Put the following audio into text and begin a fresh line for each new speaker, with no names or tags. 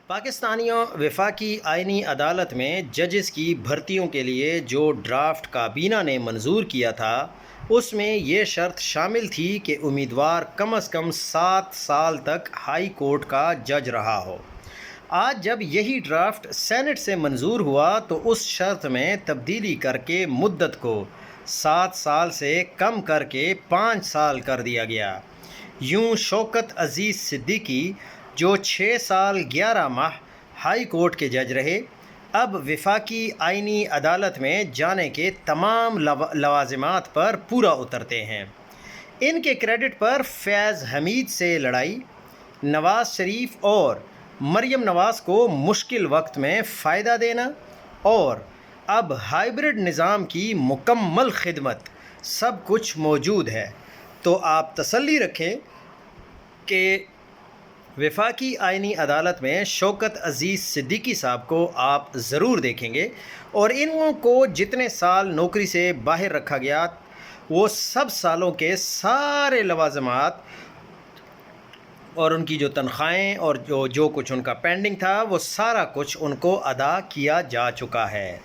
پاکستانیوں وفاقی آئینی عدالت میں ججز کی بھرتیوں کے لیے جو ڈرافٹ کابینہ نے منظور کیا تھا اس میں یہ شرط شامل تھی کہ امیدوار کم از کم 7 سال تک ہائی کورٹ کا جج رہا ہو۔ آج جب یہی ڈرافٹ سینٹ سے منظور ہوا تو اس شرط میں تبدیلی کر کے مدت کو 7 سال سے کم کر کے 5 سال کر دیا گیا۔ یوں شوکت عزیز صدیقی جو 6 سال 11 ماہ ہائی کورٹ کے جج رہے، اب وفاقی آئینی عدالت میں جانے کے تمام لوازمات پر پورا اترتے ہیں۔ ان کے کریڈٹ پر فیض حمید سے لڑائی، نواز شریف اور مریم نواز کو مشکل وقت میں فائدہ دینا اور اب ہائیبرڈ نظام کی مکمل خدمت، سب کچھ موجود ہے۔ تو آپ تسلی رکھیں کہ وفاقی آئینی عدالت میں شوکت عزیز صدیقی صاحب کو آپ ضرور دیکھیں گے، اور ان کو جتنے سال نوکری سے باہر رکھا گیا وہ سب سالوں کے سارے لوازمات اور ان کی جو تنخواہیں اور جو کچھ ان کا پینڈنگ تھا وہ سارا کچھ ان کو ادا کیا جا چکا ہے۔